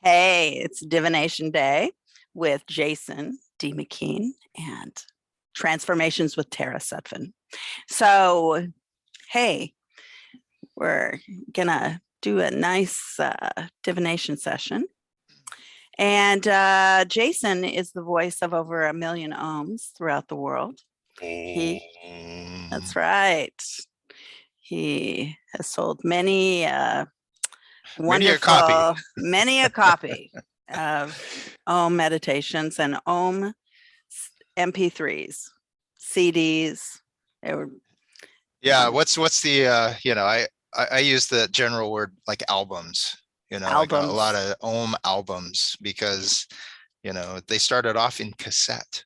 Hey, it's Divination Day with Jason D McKean and Transformations with Tara Sutphen. So, hey, we're gonna do a nice divination session. And Jason is the voice of over 1 million ohms throughout the world. That's right. He has sold many wonderful, many a copy of Om meditations and Om MP3s, CDs. They were what's the I use the general word like albums, like a lot of Om albums, because they started off in cassette.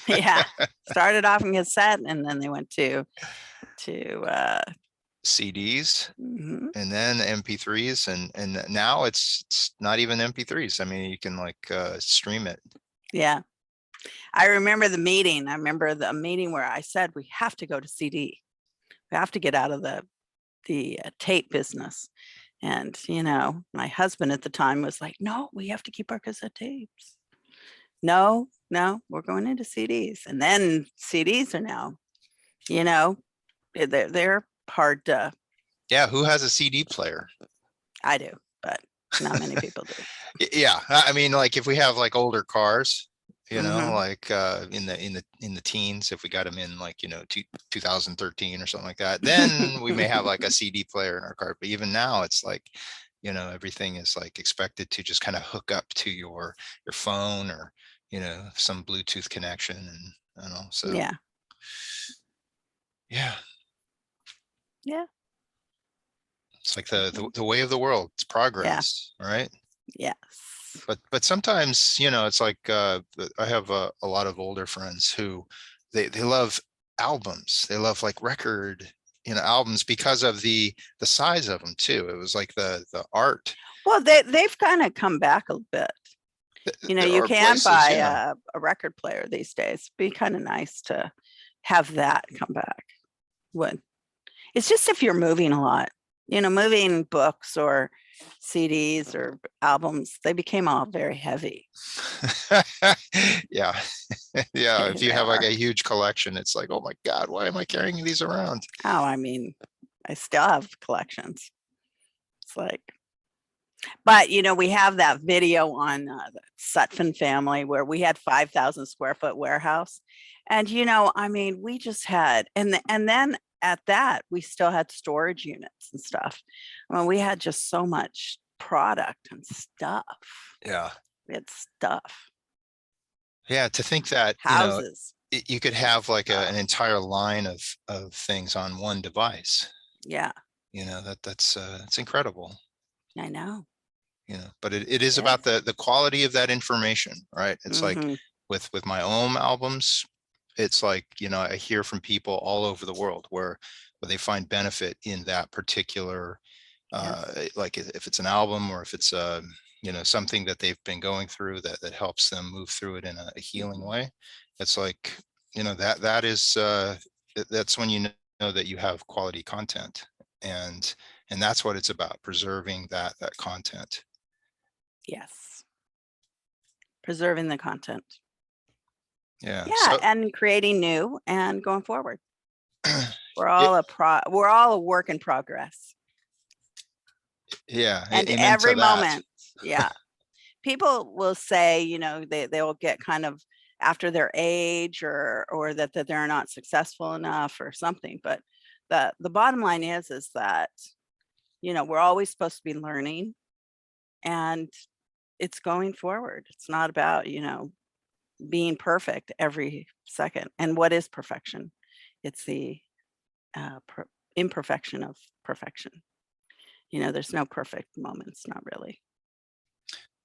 Yeah, started off in cassette, and then they went to CDs, and then MP3s, and now it's not even MP3s. I mean, you can stream it. Yeah, I remember the meeting. I remember the meeting where I said we have to go to CD. We have to get out of the tape business. And my husband at the time was like, "No, we have to keep our cassette tapes. No, we're going into CDs." And then CDs are now, they're hard to. Yeah, who has a CD player? I do, but not many people do. Yeah, I mean, like if we have like older cars, like in the teens, if we got them in 2013 or something like that, then we may have like a CD player in our car. But even now, it's like, everything is like expected to just kind of hook up to your phone or some Bluetooth connection, and so yeah. It's like the way of the world. It's progress, right? Yes. But sometimes, it's like I have a lot of older friends who they love albums. They love like record, albums because of the size of them too. It was like the art. Well, they've kind of come back a bit. You can buy a record player these days. It'd be kind of nice to have that come back. It's just if you're moving a lot, moving books or CDs or albums, they became all very heavy. Yeah. Yeah. If you have like a huge collection, it's like, oh my God, why am I carrying these around? Oh, I mean, I still have collections. It's like, but we have that video on the Sutphen family where we had 5,000 square foot warehouse. And, I mean, we just had, and then at that, we still had storage units and stuff. I mean, we had just so much product and stuff. Yeah. We had stuff. Yeah. To think that, houses, you could have like an entire line of things on one device. Yeah. That's it's incredible. I know. But it is about the quality of that information, right? It's like with my own albums, it's like, I hear from people all over the world where they find benefit in that particular, like if it's an album or if it's something that they've been going through that helps them move through it in a healing way. It's like, that is that's when you know that you have quality content, and that's what it's about, preserving that content. Yes. Preserving the content. Yeah. And creating new and going forward. We're all we're all a work in progress. Yeah. And every moment. Yeah. People will say, they will get kind of after their age or that they're not successful enough or something. But the bottom line is that, we're always supposed to be learning, and it's going forward. It's not about, being perfect every second. And what is perfection? It's the imperfection of perfection. There's no perfect moments, not really.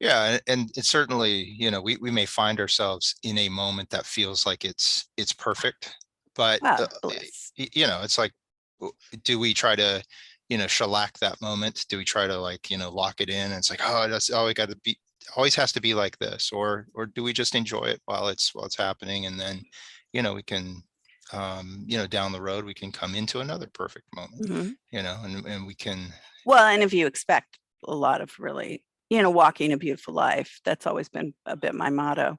Yeah, and it's certainly, we may find ourselves in a moment that feels like it's perfect, but it's like, do we try to, shellac that moment? Do we try to lock it in? And it's like, oh, that's all we got to be. Always has to be like this, or do we just enjoy it while it's happening, and then we can down the road we can come into another perfect moment, and we can Well, and if you expect a lot of really, walking a beautiful life, that's always been a bit my motto.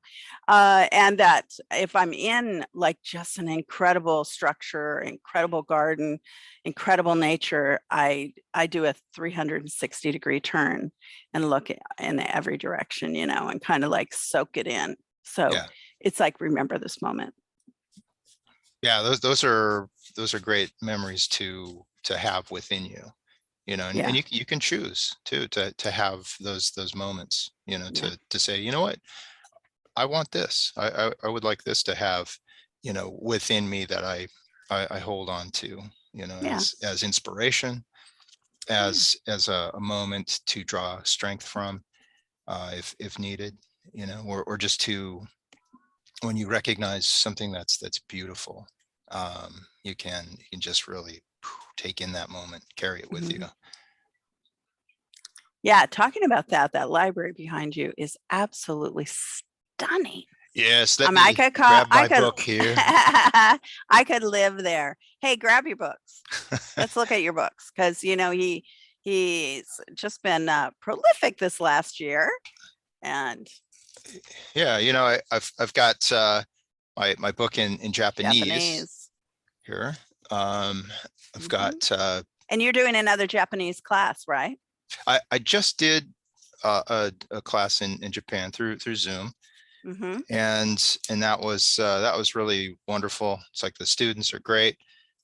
And that if I'm in like just an incredible structure, incredible garden, incredible nature, I do a 360-degree turn and look in every direction, and kind of like soak it in. So Yeah. it's like, remember this moment. Yeah. Those are great memories to have within you, and Yeah. you can choose to have those moments, Yeah. to say, you know what, I want this. I would like this to have, within me that I hold on to, Yeah. as inspiration, Yeah. as a moment to draw strength from, if needed, or just to, when you recognize something that's beautiful, you can just really take in that moment, carry it with you. Mhm. Yeah, talking about that library behind you is absolutely stunning. Yes, let I me could grab my book here. I could live there. Hey, grab your books. Let's look at your books because he's just been prolific this last year, and Yeah, I've got my book in Japanese Japanese. here. I've Mhm. got And you're doing another Japanese class, right? I just did a class in Japan through Zoom, Mm-hmm. and that was really wonderful. It's like the students are great.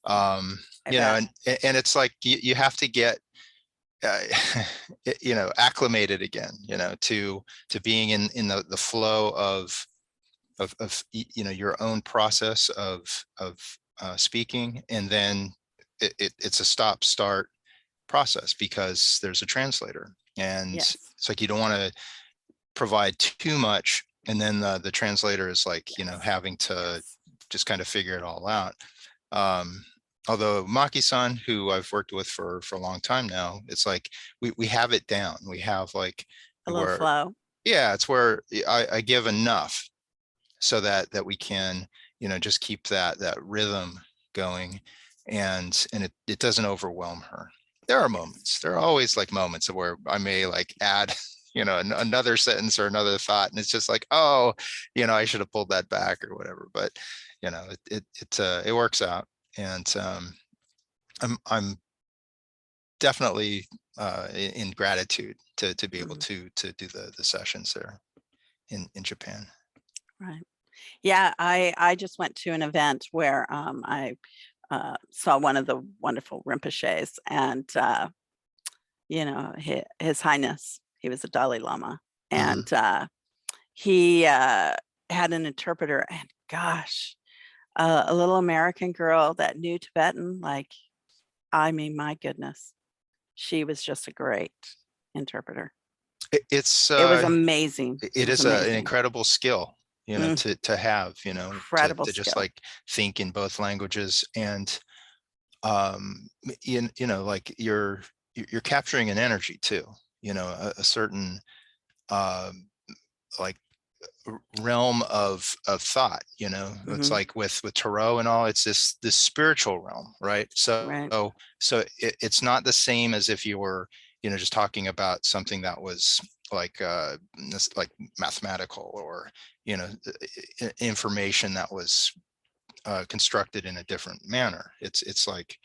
I bet. And it's like you have to get uh, acclimated again, to being in the flow of your own process of speaking, and then it's a stop start process because there's a translator, and Yes. it's like you don't want to provide too much, and then the translator is like, Yes. having to Yes. just kind of figure it all out. um Although Maki-san, who I've worked with for a long time now, it's like we have it down. We have like A little where, flow. yeah, it's where I give enough so that we can, just keep that rhythm going, and it doesn't overwhelm her. There are Yes. moments, there are always like moments where I may like add another sentence or another thought, and it's just like, oh, I should have pulled that back or whatever. But it works out. And I'm definitely in gratitude to be able Mhm. to do the sessions there in Japan. Right. Yeah, I just went to an event where I saw one of the wonderful Rinpoches, and His Highness, he was a Dalai Lama, Mhm. and he had an interpreter, and gosh, a little American girl that knew Tibetan, like, I mean, my goodness, she was just a great interpreter. It's It was amazing. It it was is an amazing. incredible skill, Mm, to have, incredible to just skill. like think in both languages. And like you're capturing an energy too, a certain um like realm of thought. It's Hmm. like with tarot and all, it's this spiritual realm, right? so Right. so it's not the same as if you were, just talking about something that was like like mathematical, or information that was constructed in a different manner. It's like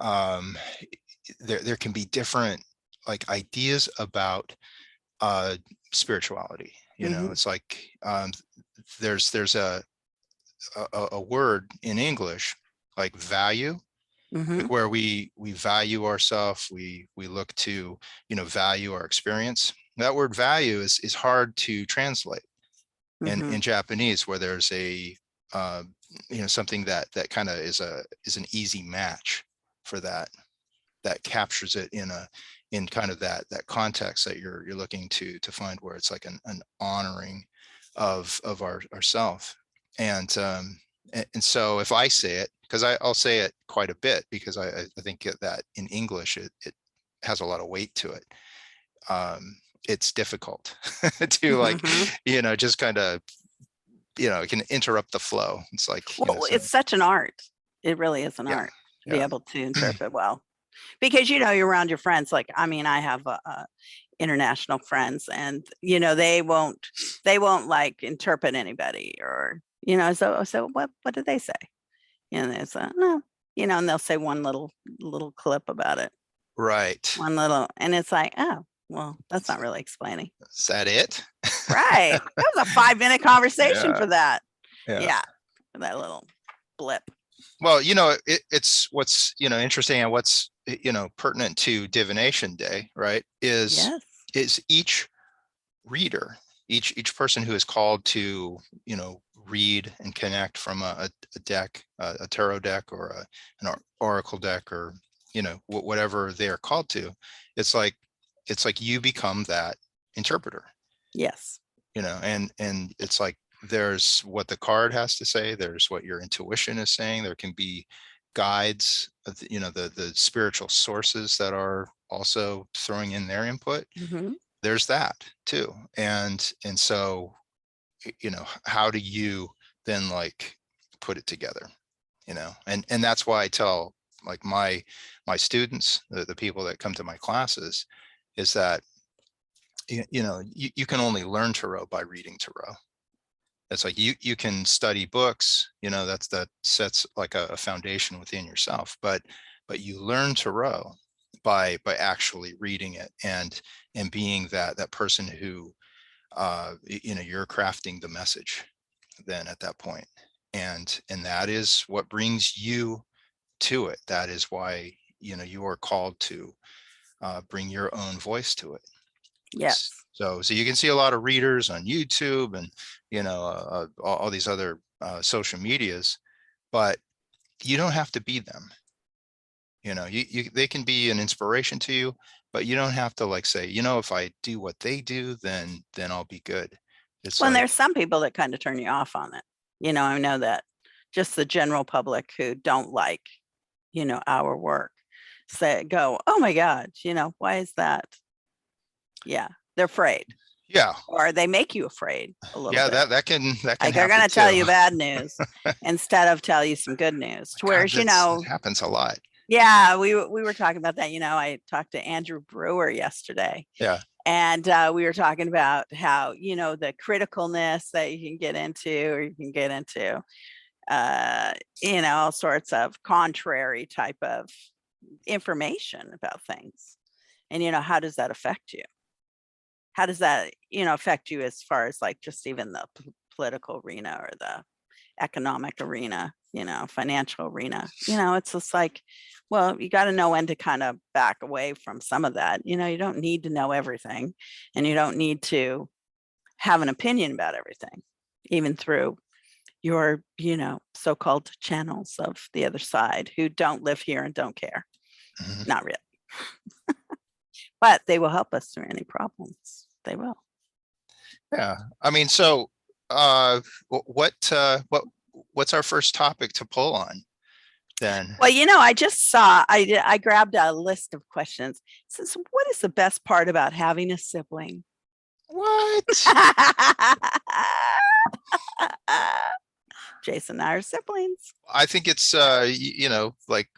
um there can be different like ideas about spirituality. Hmm. It's like there's a word in English like value, Hmm. like where we value ourselves, we look to, value our experience. That word value is hard to translate Hmm. in Japanese, where there's a uh, something that kind of is an easy match for that captures it in kind of that context that you're looking to find, where it's like an honoring of ourself. And so if I say it, because I'll say it quite a bit, because I think that in English it has a lot of weight to it. It's difficult to like, Hmm. just kind of, it can interrupt the flow. It's like, Well, so it's such an art. It really is an yeah, art to be yeah. able to interpret well. because you're around your friends. Like, I mean, I have international friends, and they won't like interpret anybody, or so what did they say? There's no, and they'll say one little clip about it, Right. one little, and it's like, oh, well, that's not really explaining. Is that it? Right. That was a 5-minute conversation Yeah. for that. Yeah. Yeah. For that little blip. Well, it's what's, interesting, and what's, pertinent to Divination Day, right? Is each reader, each person who is called to, read and connect from a deck, a tarot deck, or an oracle deck, or, whatever they're called to. It's like you become that interpreter. Yes. And it's like, there's what the card has to say, there's what your intuition is saying, there can be guides, the spiritual sources that are also throwing in their input. Mm-hmm. There's that too. And so, how do you then like put it together? And that's why I tell like my students, the people that come to my classes, is that you can only learn tarot by reading tarot. It's like you can study books, that sets like a foundation within yourself, but you learn tarot by actually reading it, and being that person who you're crafting the message then at that point. And that is what brings you to it. That is why you are called to bring your own voice to it. Yes. So you can see a lot of readers on YouTube and all these other social medias, but you don't have to be them. They can be an inspiration to you, but you don't have to like say, if I do what they do, then I'll be good. It's well, like, there's some people that kind of turn you off on it. I know that just the general public who don't like, our work go, oh my God, why is that? Yeah, they're afraid. Yeah. Or they make you afraid a little bit. That can like they're going to tell you bad news instead of tell you some good news. To whereas, it happens a lot. Yeah, we were talking about that. I talked to Andrew Brewer yesterday. Yeah. And we were talking about how, the criticalness that you can get into, or you can get into, all sorts of contrary type of information about things. And, how does that affect you? How does that, affect you as far as like just even the political arena or the economic arena, financial arena? It's just like, well, you got to know when to kind of back away from some of that. You don't need to know everything, and you don't need to have an opinion about everything, even through your, so-called channels of the other side who don't live here and don't care. Mm-hmm. Not really. But they will help us through any problems. They will. Yeah. I mean, so what's our first topic to pull on then? Well, I just saw, I grabbed a list of questions. It says, what is the best part about having a sibling? What? Jason and I are siblings. I think it's, like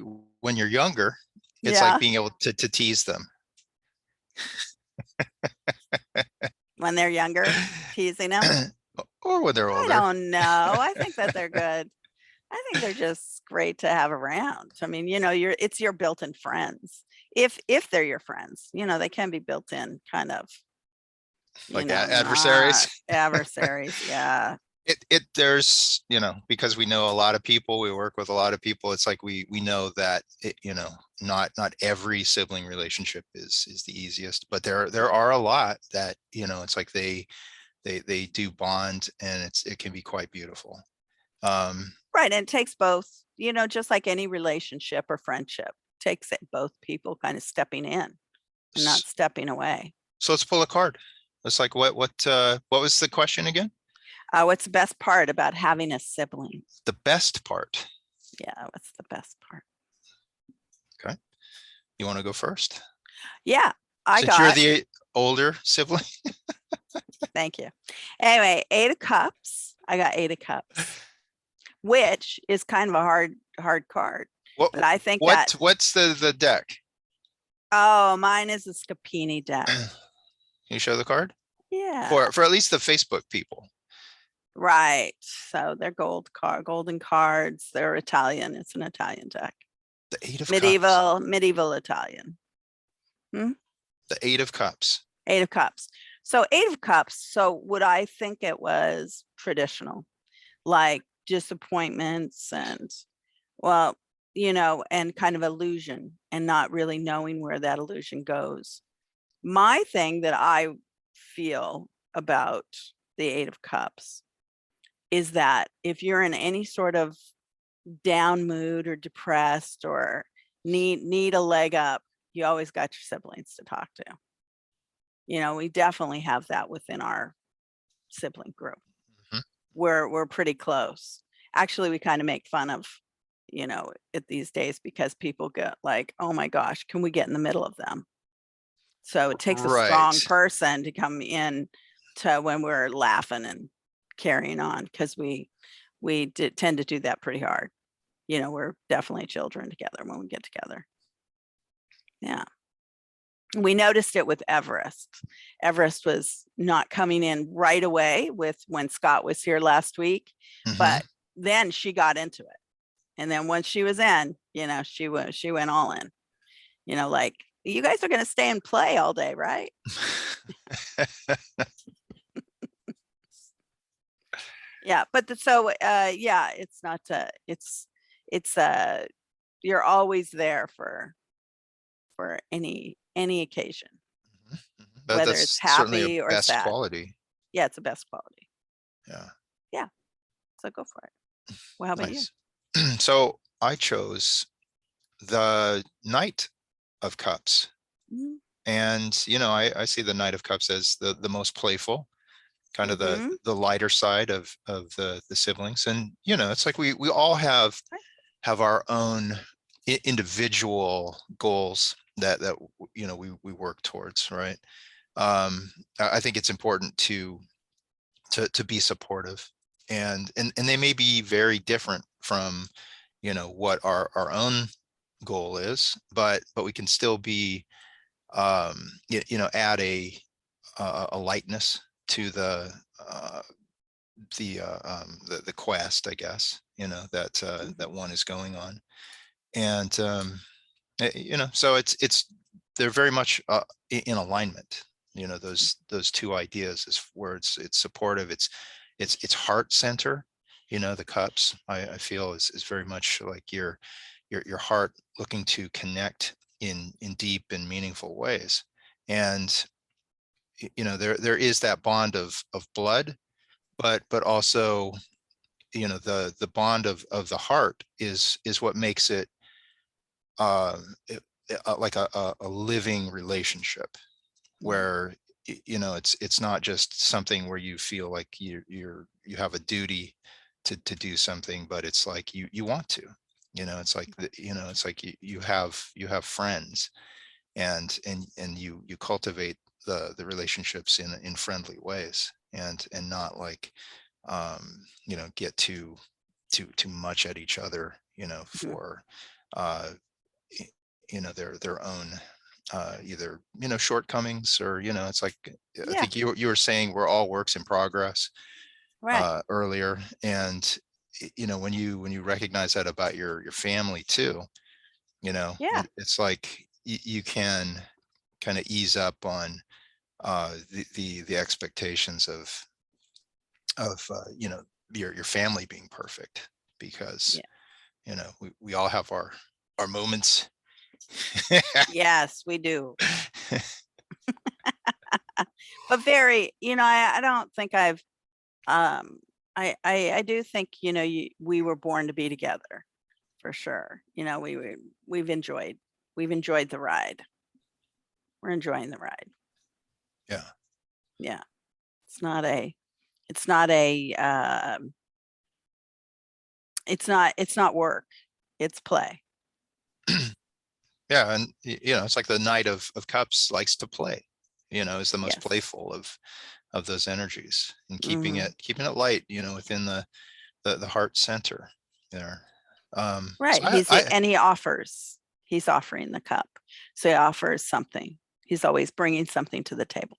when you're younger, it's like being able to tease them. When they're younger, teasing them? Or when they're older. I don't know. I think that they're good. I think they're just great to have around. I mean, it's your built-in friends. If they're your friends, they can be built-in kind of like adversaries. Adversaries, yeah. There's, because we know a lot of people, we work with a lot of people. It's like we know that not every sibling relationship is the easiest, but there are a lot that it's like they do bond, and it can be quite beautiful. Right, and it takes both. Just like any relationship or friendship, takes it both people kind of stepping in and not stepping away. So let's pull a card. It's like what was the question again? What's the best part about having a sibling? The best part. Yeah, what's the best part? Okay. You want to go first? Yeah, Since you're the older sibling. Thank you. Anyway, 8 of Cups. I got 8 of Cups, which is kind of a hard card. But I think what's the deck? Oh, mine is a Scapini deck. Can you show the card? Yeah. For at least the Facebook people. Right. So they're golden cards. They're Italian. It's an Italian deck. The Eight of Cups. Medieval Italian. The Eight of Cups. Eight of Cups. So Eight of Cups. So would I think it was traditional, like disappointments and, well, and kind of illusion and not really knowing where that illusion goes. My thing that I feel about the Eight of Cups is that if you're in any sort of down mood or depressed or need a leg up, you always got your siblings to talk to. We definitely have that within our sibling group. Mhm. We're pretty close. Actually, we kind of make fun of, it these days because people get like, oh my gosh, can we get in the middle of them? So it takes a strong Right. person to come in to when we're laughing and carrying on, because we tend to do that pretty hard. We're definitely children together when we get together. Yeah. We noticed it with Everest. Everest was not coming in right away with when Scott was here last week, but then she got into it. And then once she was in, she went all in. Like, you guys are going to stay and play all day, right? Yeah, but yeah, it's not it's you're always there for any occasion, whether it's That's certainly a happy or best sad. quality. Yeah, it's the best quality. Yeah. Yeah. So go for it. Well, how about you? Nice. So I chose the Knight of Cups. Mhm. And, I see the Knight of Cups as the most playful, kind of Mhm. the lighter side of the siblings. And, it's like we all have our own individual goals that we work towards, right? I think it's important to be supportive, and they may be very different from what our own goal is, but we can still be add a lightness to the quest, I guess, that one is going on. And so it's they're very much in alignment. Those two ideas is where it's supportive, it's heart center. The cups, I feel is very much like your heart looking to connect in deep and meaningful ways. And there is that bond of blood, but also the bond of the heart is what makes it like a living relationship, where it's not just something where you feel like you have a duty to do something, but it's like you want to. It's like it's like you have friends, and you cultivate the relationships in friendly ways, and not like get too much at each other, for their own either shortcomings, or it's like, I Yeah. think you were saying we're all works in progress Right. earlier. And when you recognize that about your family too, Yeah. it's like you can kind of ease up on the expectations of your family being perfect, because Yeah. we all have our moments. Yes, we do. But very, I don't think I've I do think, we were born to be together for sure. We've enjoyed the ride. We're enjoying the ride. Yeah. Yeah. It's not a it's not work. It's play. Yeah, and it's like the Knight of Cups likes to play, is the most Yes. playful of those energies, and keeping Mhm. it light, within the heart center there. Right. So I He's offering the cup. So he offers something. He's always bringing something to the table.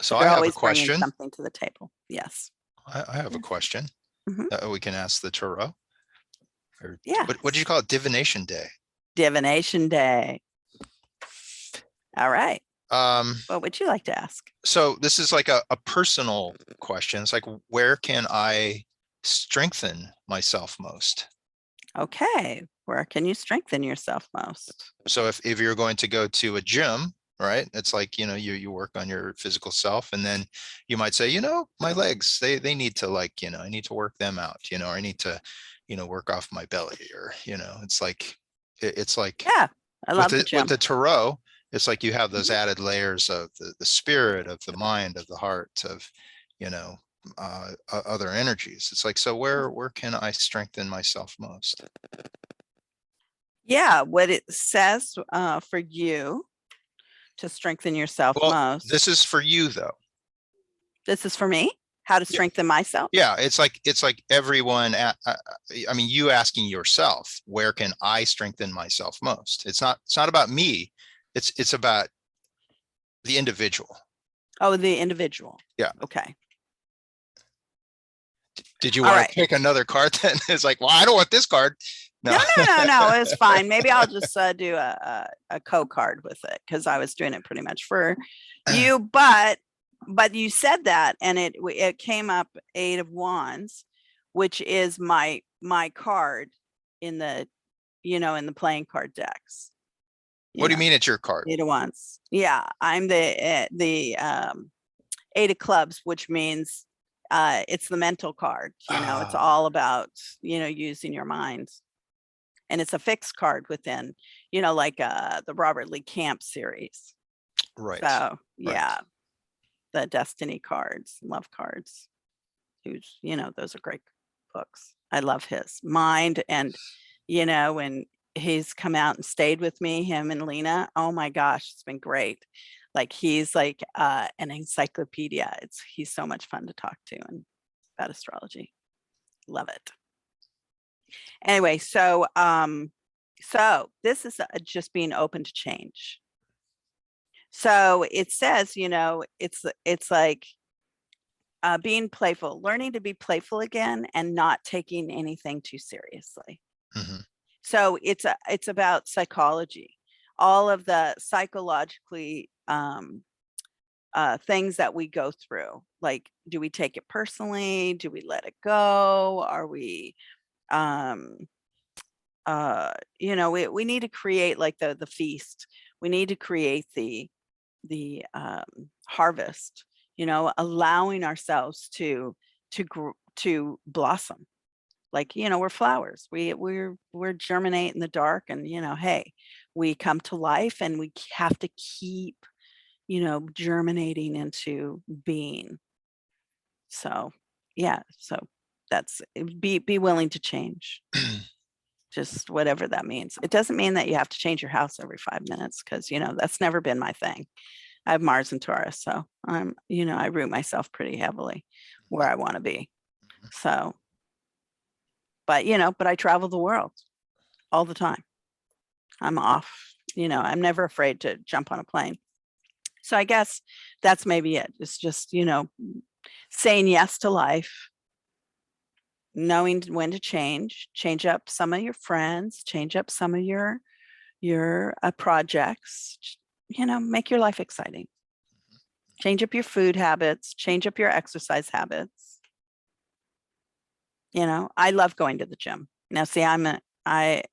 So They're I have a always bringing question. something to the table. Yes. I have a question Mhm. that we can ask the tarot. Or Yeah. what did you call it? Divination Day. Divination Day. All right. What would you like to ask? So this is like a personal question. It's like, where can I strengthen myself most? Okay. Where can you strengthen yourself most? So if you're going to go to a gym, right, it's like, you work on your physical self, and then you might say, my legs, they need to, like, I need to work them out, or I need to, work off my belly, or, it's like, it's like Yeah. I with love the with gym. the tarot, it's like you have those Mhm. added layers of the spirit, of the mind, of the heart, of, other energies. It's like, so where can I strengthen myself most? Yeah. What it says for you to strengthen yourself Well, most. this is for you though. This is for me. How to Yeah. strengthen myself. Yeah, it's like everyone. I mean, you asking yourself, where can I strengthen myself most? It's not about me. It's about the individual. Oh, the individual. Yeah. Okay. Did you All want right. to pick another card? Then it's like, well, I don't want this card. No, No. no. It's fine. Maybe I'll just do a co-card with it because I was doing it pretty much for you. But you said that, and it came up 8 of Wands, which is my card in the in the playing card decks. What do you mean it's your card? 8 of Wands. Yeah, I'm the 8 of Clubs, which means it's the mental card. It's all about using your mind. And it's a fixed card within, like the Robert Lee Camp series. Right. So yeah, Right. the Destiny cards, love cards. Who's, those are great books. I love his mind. And, when he's come out and stayed with me, him and Lena, oh my gosh, it's been great. Like he's like an encyclopedia. He's so much fun to talk to and about astrology. Love it. Anyway, so this is just being open to change. So it says, it's like being playful, learning to be playful again and not taking anything too seriously. Mm-hmm. So it's about psychology, all of the psychologically things that we go through. Like, do we take it personally? Do we let it go? Are we we need to create like the feast. We need to create the harvest, allowing ourselves to to blossom. Like, we're flowers. We're germinate in the dark, and hey, we come to life, and we have to keep germinating into being. So yeah, so that's be willing to change. Just whatever that means. It doesn't mean that you have to change your house every 5 minutes, because that's never been my thing. I have Mars and Taurus, so I root myself pretty heavily where I want to be. So, but I travel the world all the time. I'm off. I'm never afraid to jump on a plane. So I guess that's maybe it. It's just saying yes to life, knowing when to change up some of your friends, change up some of your projects, make your life exciting. Change up your food habits, change up your exercise habits. I love going to the gym. Now, see, I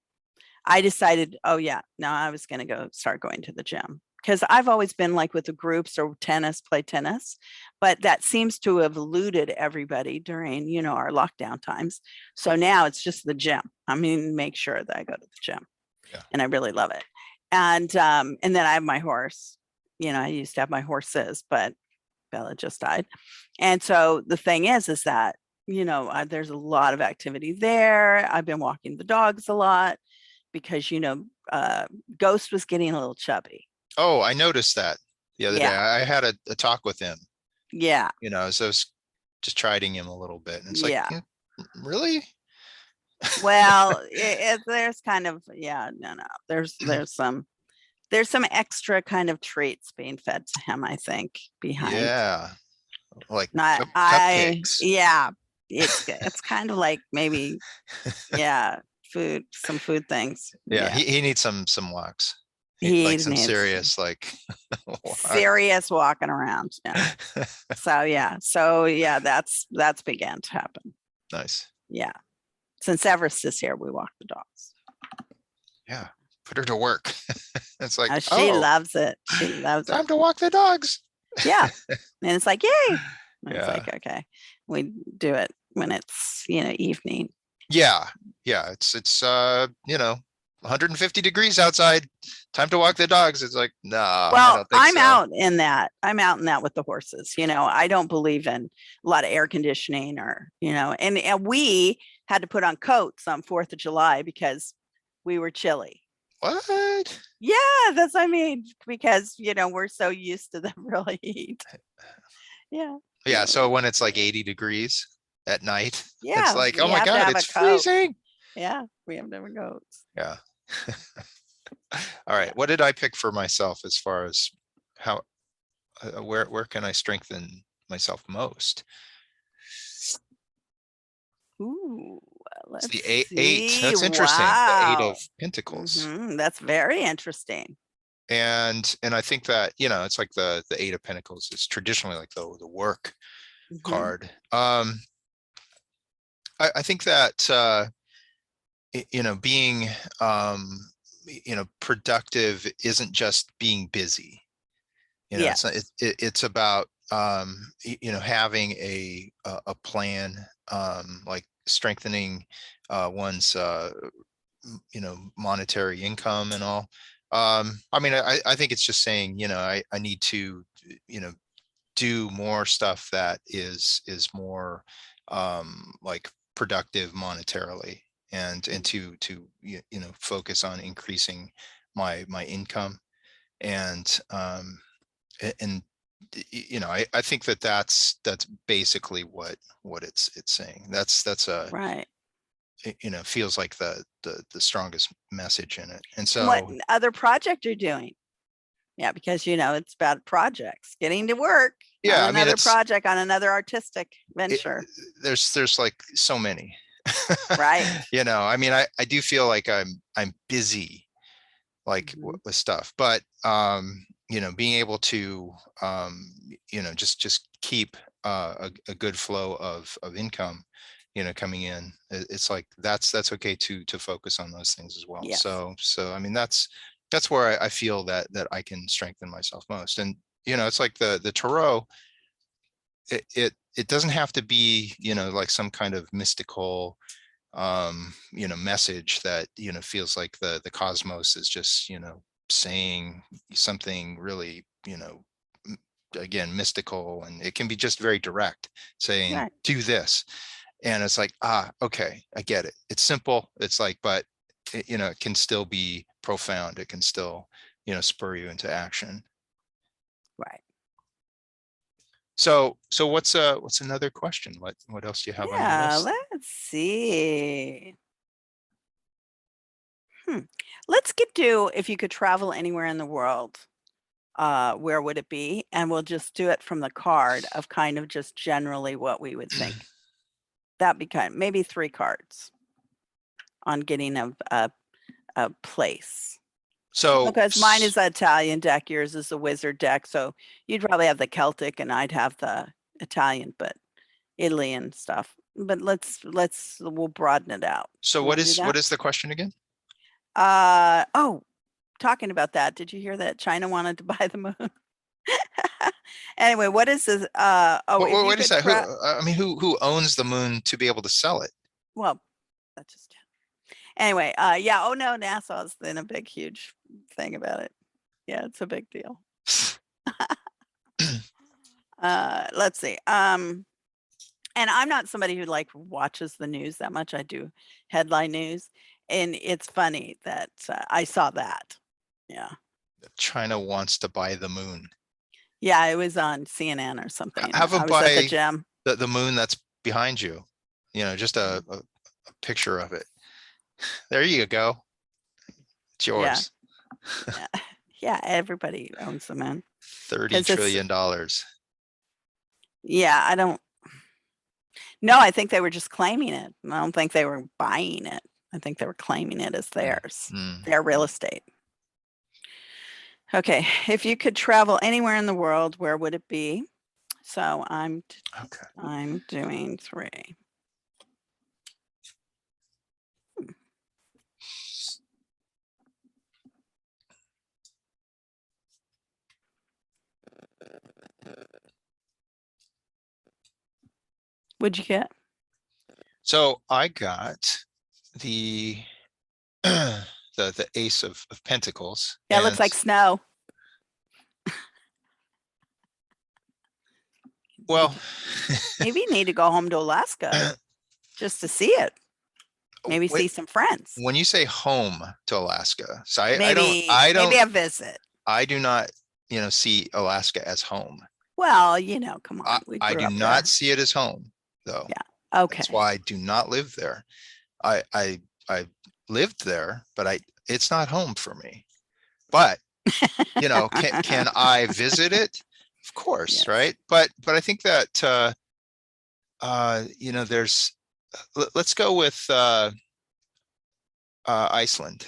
decided, oh yeah, now I was going to start going to the gym, because I've always been like with the groups or play tennis, but that seems to have eluded everybody during, our lockdown times. So now it's just the gym. I mean, make sure that I go to the gym. Yeah. And I really love it. And then I have my horse. I used to have my horses, but Bella just died. And so the thing is that, there's a lot of activity there. I've been walking the dogs a lot because, Ghost was getting a little chubby. Oh, I noticed that the other day. Yeah. I had a talk with him. Yeah. So I was just chiding him a little bit, and it's like, Yeah. Really? Well, there's kind of, no, there's some There's some extra kind of treats being fed to him, I think, behind. Yeah. Like Not cupcakes. yeah, it's kind of like maybe, yeah, some food things. Yeah, Yeah. he needs some wax. He Like some needs serious like wax. serious walking around. Yeah. So yeah, that's began to happen. Nice. Yeah. Since Everest is here, we walk the dogs. Yeah. Put her to work. It's like, She loves it. She loves it. Time to walk the dogs. Yeah. And it's like, yay. And it's Yeah. like, okay. We do it when it's, evening. Yeah. Yeah. It's 150 degrees outside. Time to walk the dogs. It's like, no, I Well, don't think I'm so. out in that. I'm out in that with the horses. I don't believe in a lot of air conditioning and we had to put on coats on 4th of July because we were chilly. What? Yeah, because we're so used to the real heat. Yeah. Yeah. So when it's like 80 degrees at night, Yeah, it's like, we oh my have to God, have a it's coat. freezing. Yeah, we have different coats. Yeah. All right. What did I pick for myself as far as how, where can I strengthen myself most? Ooh, It's let's the see. eight. That's interesting. The 8 of Pentacles. That's very interesting. And I think that, it's like the 8 of Pentacles is traditionally like the work card. I think that being productive isn't just being busy. Yes. It's about having a plan, like strengthening one's monetary income and all. I mean, I think it's just saying, I need to, do more stuff that is more like productive monetarily, and to focus on increasing my income. And and I think that's basically what it's saying. That's a Right. feels like the strongest message in it. And so, what other project you're doing? Yeah, because it's about projects, getting to work yeah, on I mean, another project, on another artistic venture. There's like so many. Right. I mean, I do feel like I'm busy, like with stuff, but being able to just keep a good flow of income coming in, it's like that's okay to focus on those things as well. Yes. So I mean, that's where I feel that I can strengthen myself most. And it's like the tarot, it doesn't have to be like some kind of mystical message that feels like the cosmos is just saying something really again mystical. And it can be just very direct, saying, right, do this. And it's like, okay, I get it. It's simple. It's like, but it can still be profound. It can still spur you into action. Right. So what's another question? What else do you have on your list? Let's see. Let's get to, if you could travel anywhere in the world, where would it be? And we'll just do it from the card of kind of just generally what we would think. That'd be maybe 3 cards on getting a place. So because mine is the Italian deck, yours is the wizard deck. So you'd probably have the Celtic and I'd have the Italian, but Italy and stuff. But we'll broaden it out. So what is the question again? Talking about that, did you hear that China wanted to buy the moon? Anyway, what is this? What is that? Who owns the moon to be able to sell it? Well, that's just anyway. Yeah. Oh no, NASA's in a big, huge thing about it. Yeah, it's a big deal. Let's see. And I'm not somebody who watches the news that much. I do headline news, and it's funny that I saw that. Yeah. China wants to buy the moon. Yeah, it was on CNN or something. Have them buy at the gym. The moon that's behind you. Just a picture of it. There you go. It's yours. Yeah. Yeah, everybody owns the moon. 30 'Cause it's trillion dollars. Yeah, no, I think they were just claiming it. I don't think they were buying it. I think they were claiming it as theirs, their real estate. Okay, if you could travel anywhere in the world, where would it be? So I'm doing 3. What'd you get? So I got the the Ace of Pentacles. Yeah, it looks like snow. Well, maybe you need to go home to Alaska just to see it. Maybe see some friends. When you say home to Alaska, so maybe a visit. I do not, see Alaska as home. Well, come on. I do not see it as home, though. Yeah. Okay. That's why I do not live there. I lived there, but it's not home for me. But can I visit it? Of course, yes. Right? But I think that there's. Let's go with Iceland.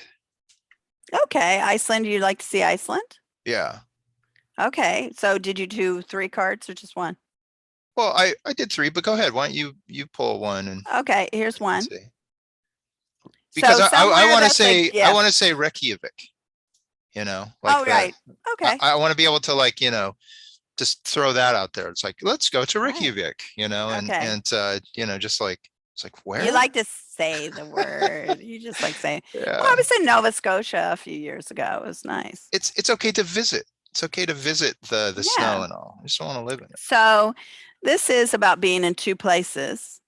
Okay, Iceland. You'd like to see Iceland? Yeah. Okay, so did you do 3 cards or just 1? Well, I did 3, but go ahead. Why don't you pull one and okay, here's one. Because so I want to say I want to say Reykjavik. Right. Okay. I want to be able to just throw that out there. It's like, let's go to Reykjavik, and just like it's like where you like to say the word. You just like saying. Yeah. Well, I was in Nova Scotia a few years ago. It was nice. It's okay to visit. It's okay to visit the snow and all. I just don't want to live in it. So this is about being in 2 places.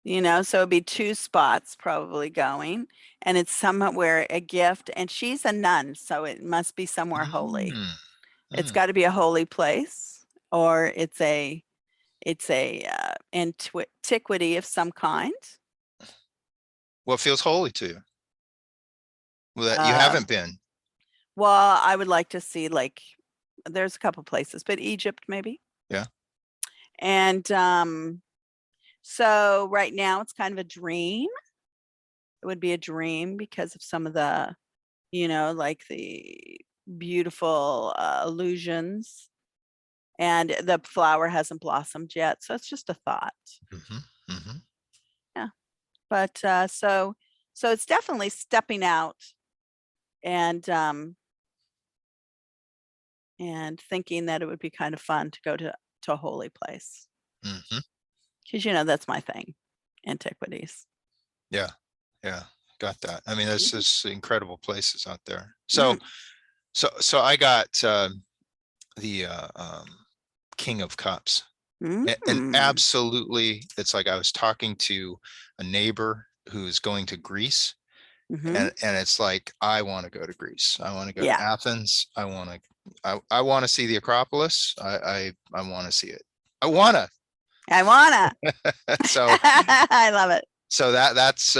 So it'd be 2 spots probably going, and it's somewhere a gift, and she's a nun, so it must be somewhere holy. It's got to be a holy place, or it's a antiquity of some kind. What feels holy to you? Well, that you haven't been. Well, I would like to see, like, there's a couple places, but Egypt maybe. Yeah. And so right now it's kind of a dream. It would be a dream because of some of the, like the beautiful illusions, and the flower hasn't blossomed yet. So it's just a thought. Yeah. But so it's definitely stepping out and thinking that it would be kind of fun to go to a holy place. Because that's my thing, antiquities. Yeah, got that. I mean, there's just incredible places out there. So I got the King of Cups, and absolutely, it's like I was talking to a neighbor who's going to Greece, and it's like I want to go to Greece. I want to go to Athens. I want to see the Acropolis. I want to see it. I wanna. So I love it. So that's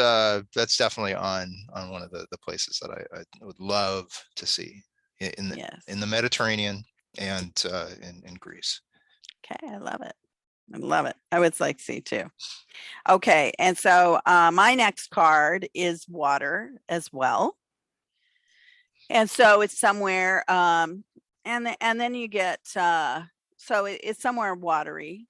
definitely on one of the places that I would love to see in the Mediterranean and in Greece. Okay, I love it. I would like to see too. Okay, and so my next card is water as well, and so it's somewhere and then you get so it's somewhere watery.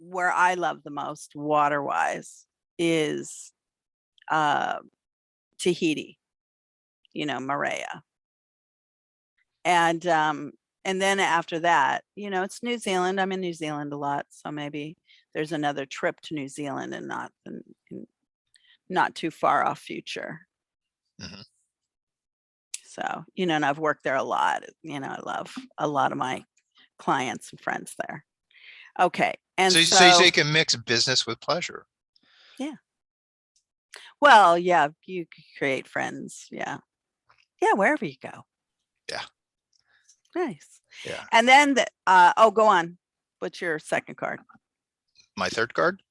Where I love the most water wise is Tahiti, Moorea. And then after that, it's New Zealand. I'm in New Zealand a lot, so maybe there's another trip to New Zealand and not too far off future. So, and I've worked there a lot. I love a lot of my clients and friends there. Okay. And so you can mix business with pleasure. Yeah. Well, yeah, you could create friends. Yeah. Yeah, wherever you go. Yeah. Nice. Yeah. And then go on. What's your second card? My third card?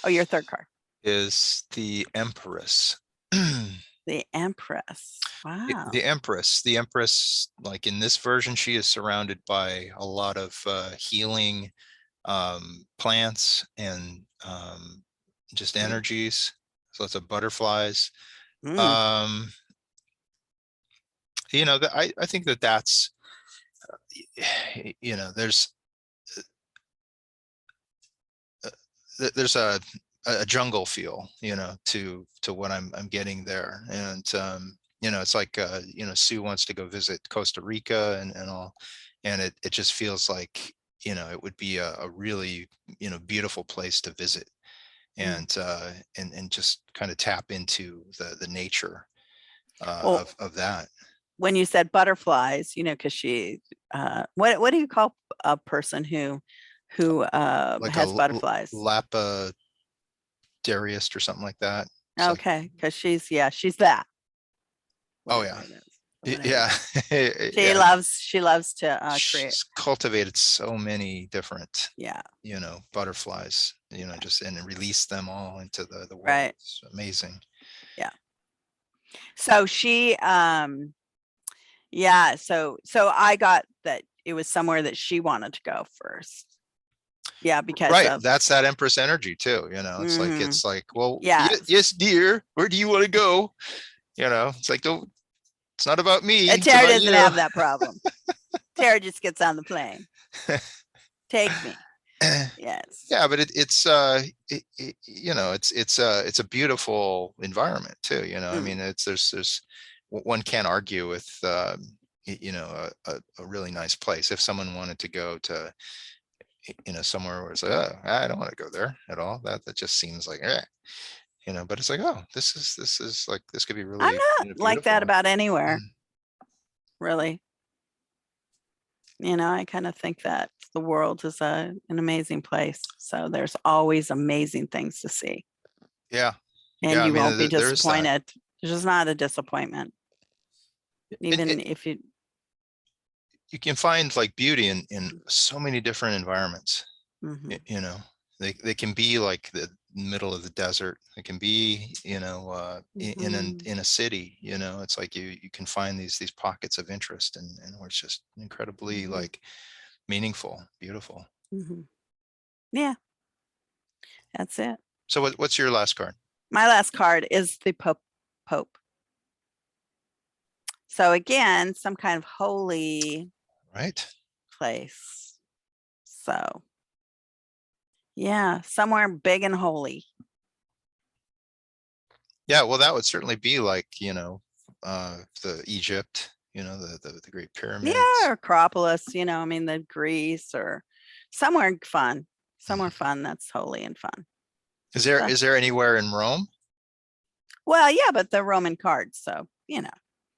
Oh, your third card is the Empress. The Empress. Wow. The Empress, like in this version, she is surrounded by a lot of healing plants and just energies. So lots of butterflies. Mm. Um, I think that's, there's there's a jungle feel, to what I'm getting there. And, it's like, Sue wants to go visit Costa Rica and all, and it just feels like, it would be a really, beautiful place to visit Mm. and just kind of tap into the nature Well, of that. when you said butterflies, because what do you call a person who Like has a butterflies? Lapa Darius or something like that. It's like, Okay, because she's that. oh Whatever yeah. it is. Whatever Yeah. that is. Yeah. She loves to create. She's cultivated so many different, Yeah. butterflies, just and release them all into the world. Right. It's amazing. Yeah. So she yeah, so I got that it was somewhere that she wanted to go first. Yeah, because Right. of That's that Empress energy too. It's like, well, yes. yes, dear, where do you want to go? It's like, don't, it's not about me. And It's Tara about doesn't you. have that problem. Tara just gets on the plane. Take me. Yes. Yeah, but it's it's a beautiful environment too. I mean, there's one can't argue with a really nice place. If someone wanted to go to somewhere where it's like, oh, I don't want to go there at all. That just seems like, but it's like, oh, this is like, this could be I'm really, not like that beautiful. about anywhere, really. I kind of think that the world is an amazing place. So there's always amazing things to see. Yeah. And Yeah. I you mean, won't be there is that. disappointed. There's just not a disappointment. And Even if you you can find like beauty in so many different environments. mhm, They can be like the middle of the desert. It can be, mhm, in a city. It's like you can find these pockets of interest, and where it's just incredibly mhm, like meaningful, beautiful. mhm. Yeah, that's it. So what's your last card? My last card is the Pope. So again, some kind of holy Right. place. So yeah, somewhere big and holy. Yeah, well, that would certainly be like, the Egypt, the Great Yeah, Pyramids. or Acropolis, I mean the Greece or somewhere fun. Somewhere Mhm. fun that's holy and fun. Is there So, is there anywhere in Rome? well, yeah, but the Roman cards, so you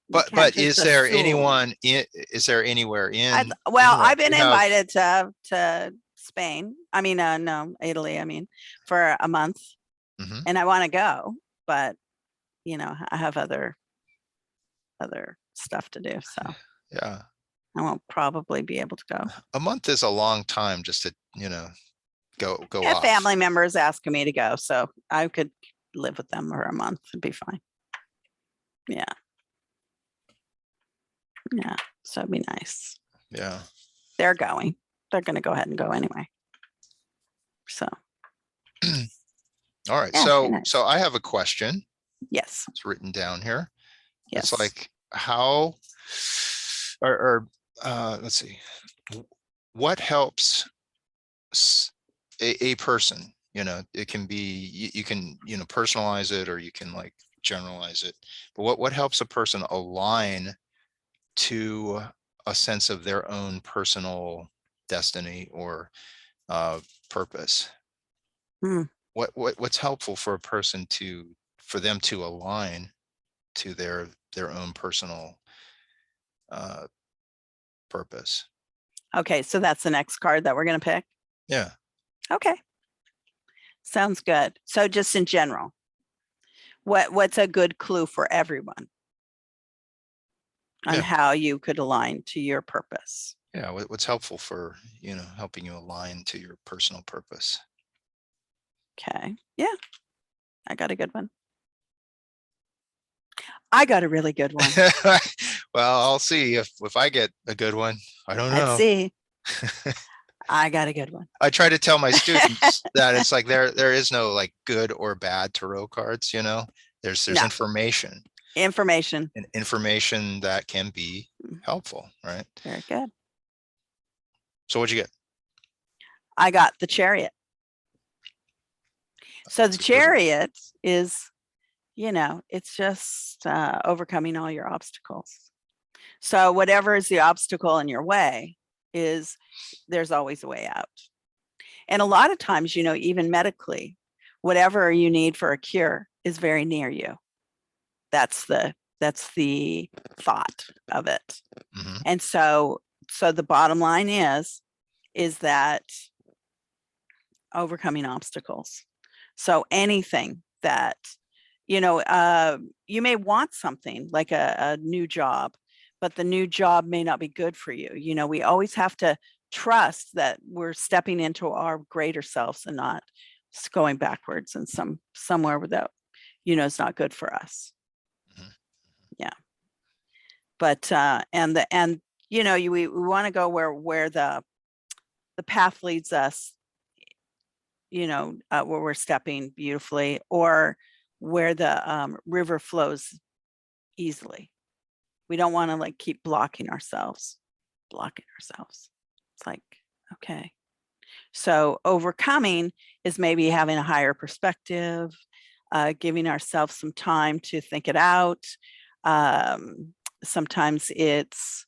But can't just is there assume. anywhere in Well, Rome? I've been You have. invited to Spain. I mean, no, Italy. I mean, for a month, Mhm. and I want to go, but I have other stuff to do, so Yeah. I won't probably be able to go. A month is a long time just to, go Yeah, off. family members asking me to go, so I could live with them for a month and be fine. Yeah, yeah, so it'd be nice. Yeah. They're going. They're going to go ahead and go anyway. So All right. yeah, it'd be So nice. I have a question. Yes, It's written down here. It's yes. like, how or let's see. What helps a person? It can be, you can, personalize it, or you can like generalize it. But what helps a person align to a sense of their own personal destiny or purpose? Hmm. What's helpful for a person for them to align to their own personal uh, purpose? Okay, so that's the next card that we're going to pick. Yeah. Okay, sounds good. So just in general, what's a good clue for everyone on Yeah. how you could align to your purpose? Yeah. What's helpful for, helping you align to your personal purpose? Okay, yeah, I got a good one. I got a really good one. Well, I'll see if I get a good one. I don't Let's know. see. I got a good one. I try to tell my students that it's like there is no like good or bad tarot cards, you know. There's No, information information. and information that can be helpful, right? Very good. So what'd you get? I got the Chariot. So the That's a good one. Chariot is, it's just overcoming all your obstacles. So whatever is the obstacle in your way there's always a way out. And a lot of times, even medically, whatever you need for a cure is very near you. That's the thought of it. Mm-hmm. And so the bottom line is that overcoming obstacles. So anything that, you may want something like a new job, but the new job may not be good for you. We always have to trust that we're stepping into our greater selves and not going backwards and somewhere without, it's not good for us. Mm-hmm. Yeah. But we want to go where the path leads us, where we're stepping beautifully, or where the river flows easily. We don't want to like keep blocking ourselves. It's like, okay. So overcoming is maybe having a higher perspective, giving ourselves some time to think it out. Sometimes it's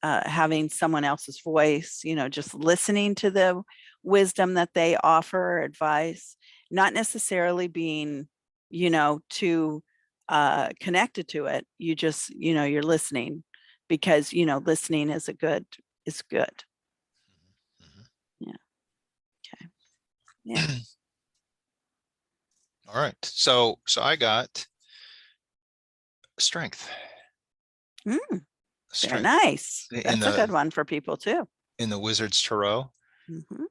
having someone else's voice, just listening to the wisdom that they offer, advice, not necessarily being, too connected to it. You just, you're listening because, listening is good. Mm-hmm. Yeah. Okay. Yeah. All right. So I got strength. Very Strength nice. in That's a good the one for people too. Wizard's Tarot. Mhm.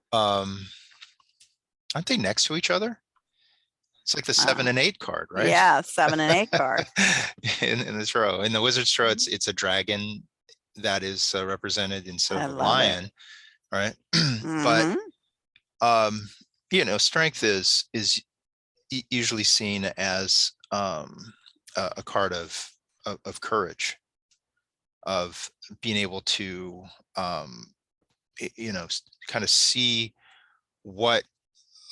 Aren't they next to each other? It's like the 7 and 8 card, right? Yeah, 7 and 8 card. in the tarot. In the Wizard's Tarot, it's a dragon that is represented instead I of a love it. lion, right? But Mhm. strength is usually seen as a card of courage, of being able to kind of see what,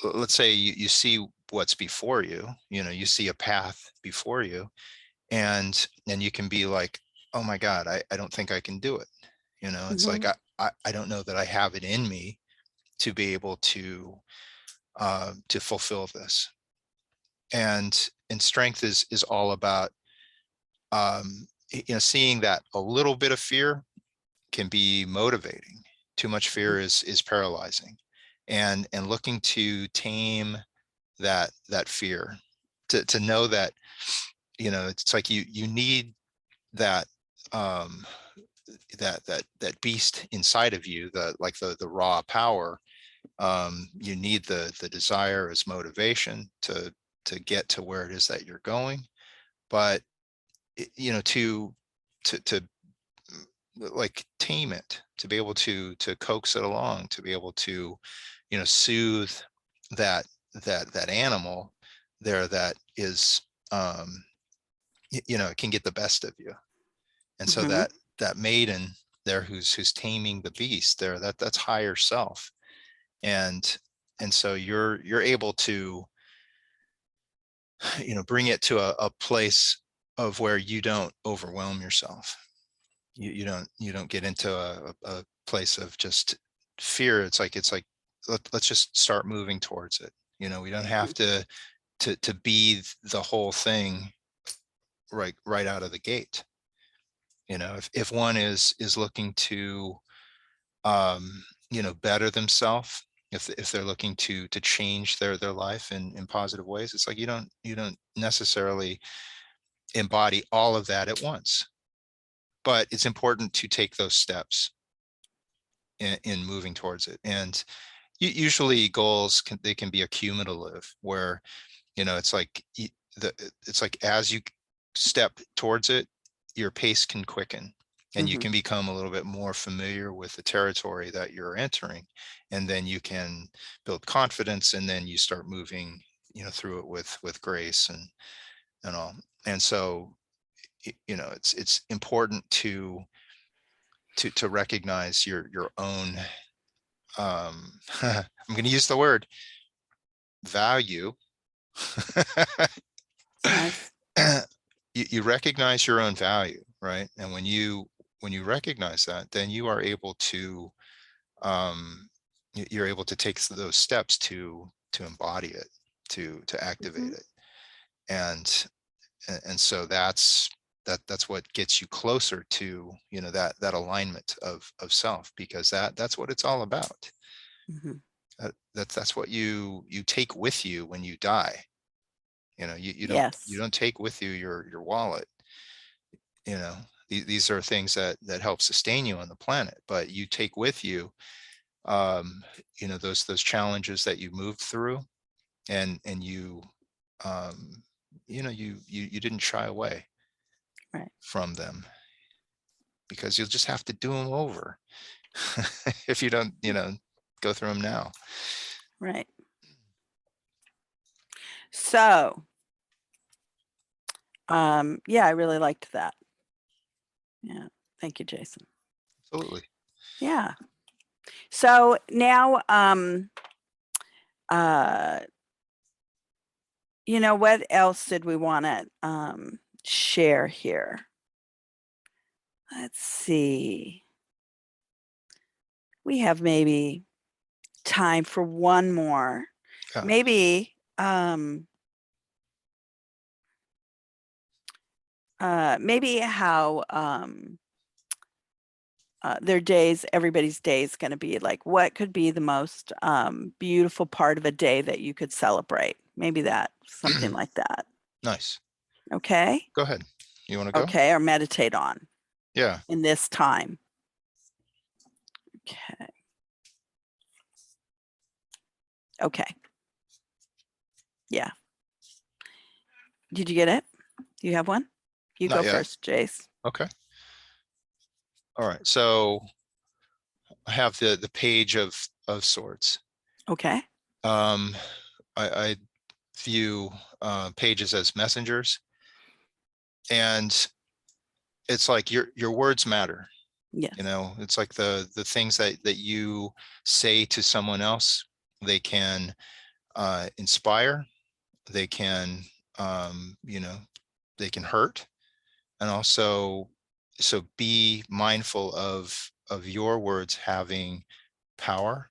let's say you see what's before you, you see a path before you, and you can be like, oh my God, I don't think I can do it. It's like, Mhm. I don't know that I have it in me to be able to fulfill this. And strength is all about seeing that a little bit of fear can be motivating. Too much fear is paralyzing, and looking to tame that fear, to know that it's like you need that that beast inside of you, the raw power. You need the desire as motivation to get to where it is that you're going, but to like tame it, to be able to coax it along, to be able to soothe that that animal there that is it can get the best of you. And so Mhm. that maiden there who's taming the beast there, that's higher self. And so you're able to bring it to a place of where you don't overwhelm yourself. You don't get into a place of just fear. It's like let's just start moving towards it. We don't have to be the whole thing right out of the gate. If one is looking to better themselves, if they're looking to change their life in positive ways, it's like you don't necessarily embody all of that at once, but it's important to take those steps in moving towards it. And usually goals they can be accumulative, where it's like it's like as you step towards it, your pace can quicken, and you can become a little bit more familiar with the territory that you're entering, and then you can build confidence, and then you start moving, through it with grace and all. And so, it's important to recognize your own, I'm going to use the word value. Nice. You recognize your own value, right? And when you recognize that, then you are able to, you're able to take those steps to embody it, to activate it. And so that's what gets you closer to, that alignment of self, because that's what it's all about. That's what you take with you when you die. You don't take with you your wallet. These are things that help sustain you on the planet, but you take with you, those challenges that you moved through, and you, you didn't shy away from them, because you'll just have to do them over if you don't, go through them now. Right. So, yeah, I really liked that. Yeah. Thank you, Jason. Absolutely. Yeah. So now, what else did we want to share here? Let's see. We have maybe time for one more. Yeah. Maybe maybe how their days, everybody's day is going to be like, what could be the most beautiful part of a day that you could celebrate? Maybe that, something like that. Nice. Okay. Go ahead. You want to go? Okay. Or meditate on. Yeah. In this time. Okay. Okay. Yeah. Did you get it? Do you have one? You Not go yet. first, Jace. Okay. All right. So I have the page of swords. Okay. I view pages as messengers, and it's like your words matter. Yes. It's like the things that you say to someone else, they can inspire, they can, they can hurt. And also, so be mindful of your words having power,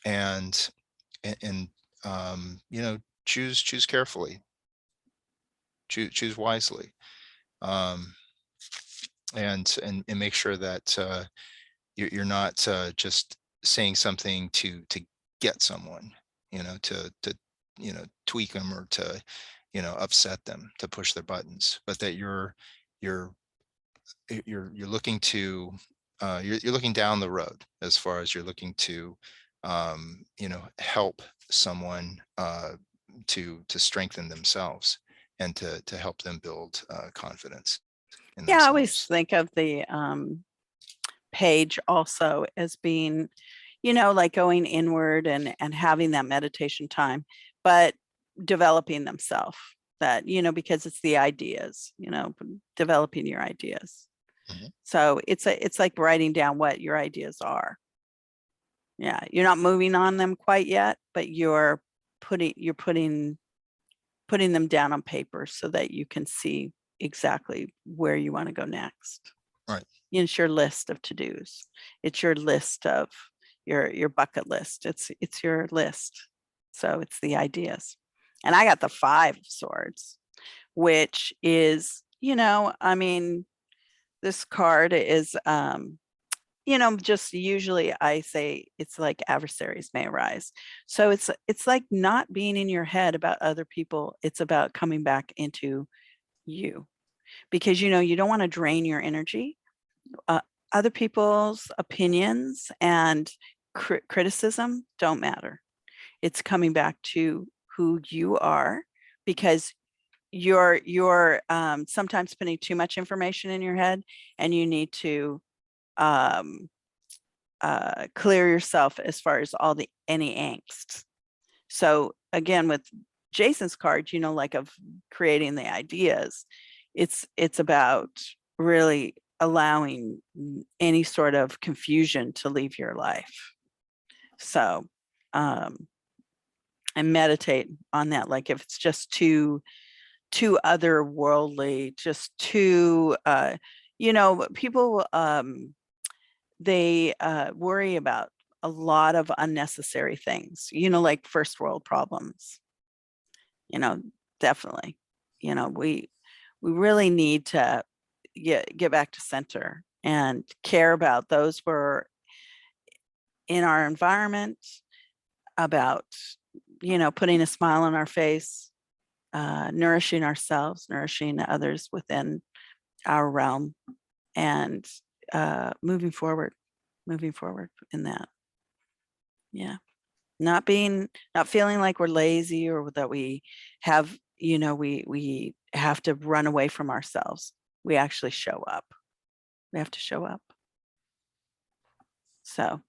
and choose carefully, choose wisely, and make sure that you're not just saying something to get someone, to tweak them, or to upset them, to push their buttons, but that you're looking to, you're looking down the road, as far as you're looking to help someone to strengthen themselves, and to help them build confidence in Yeah, I themselves. always think of the page also as being, like going inward and having that meditation time, but developing themselves, that, because it's the ideas, developing your ideas. So it's like writing down what your ideas are. Yeah, you're not moving on them quite yet, but you're putting them down on paper so that you can see exactly where you want to go next. Right. It's your list of to-dos. It's your list of your bucket list. It's your list. So it's the ideas. And I got the 5 of swords, which is, I mean, this card is just usually I say it's like adversaries may arise. So it's like not being in your head about other people. It's about coming back into you, because you don't want to drain your energy. Other people's opinions and criticism don't matter. It's coming back to who you are, because you're sometimes putting too much information in your head, and you need to um, clear yourself as far as any angst. So again, with Jason's card, like of creating the ideas, it's about really allowing any sort of confusion to leave your life. So I meditate on that. Like if it's just too otherworldly, just too people they worry about a lot of unnecessary things, like first world problems, definitely. We really need to get back to center and care about those who are in our environment, about putting a smile on our face, nourishing ourselves, nourishing others within our realm, and moving forward in that. Yeah. Not feeling like we're lazy, or that we have, we have to run away from ourselves. We actually show up. We have to show up. So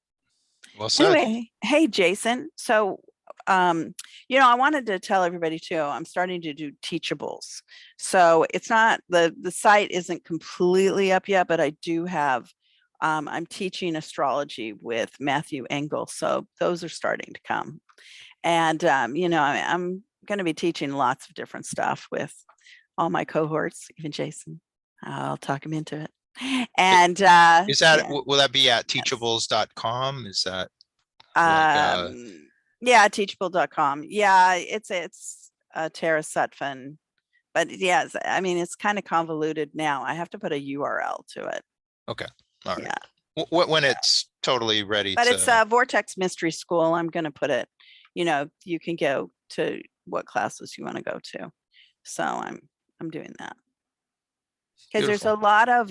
well said. Anyway, hey, Jason. So, I wanted to tell everybody too, I'm starting to do teachables. So it's not, the site isn't completely up yet, but I do have, I'm teaching astrology with Matthew Engel. So those are starting to come. And, I'm going to be teaching lots of different stuff with all my cohorts, even Jason. I'll talk him into it. And Is that, yeah. will that be at Yes. teachables.com? Is that like Yeah, teachable.com. Yeah, it's Tara Sutphen. But yes, I mean, it's kind of convoluted now. I have to put a URL to it. okay, all right. Yeah. When it's totally ready But to, it's a Vortex Mystery School. I'm going to put it, you can go to what classes you want to go to. So I'm doing that. Because there's a lot of,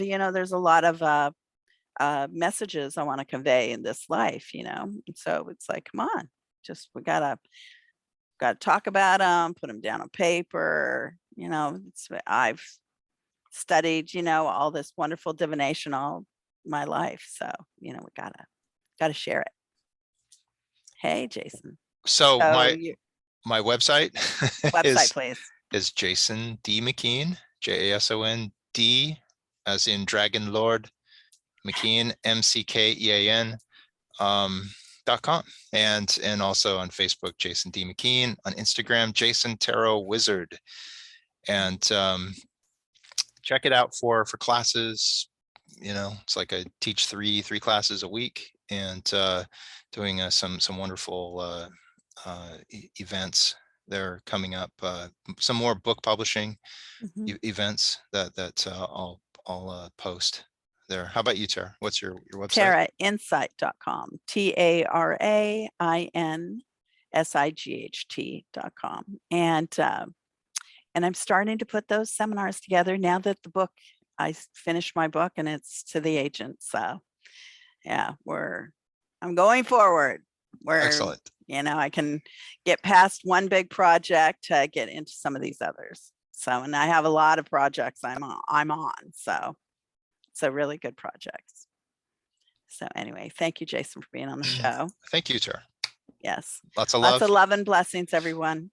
messages I want to convey in this life, and so it's like, come on, just we gotta talk about them, put them down on paper. I've studied, all this wonderful divination all my life, so we gotta share it. Hey, Jason. so my website Website, please. is Jason D McKean, JASON D as in Dragon Lord, McKean, MCKEAN, .com, and also on Facebook, Jason D McKean, on Instagram, Jason Tarot Wizard, and check it out for classes. It's like I teach three classes a week, and doing some wonderful events. They're coming up, some more book publishing events that I'll post there. How about you, Tara? What's your website? TaraInsight.com. TaraInsight.com. And I'm starting to put those seminars together now that I finished my book and it's to the agent. So yeah, I'm going forward. Excellent. I can get past one big project to get into some of these others. So, and I have a lot of projects I'm on. So it's a really good projects. So anyway, thank you, Jason, for being on the show. Thank you, Tara. Yes. Lots of love love and blessings, everyone.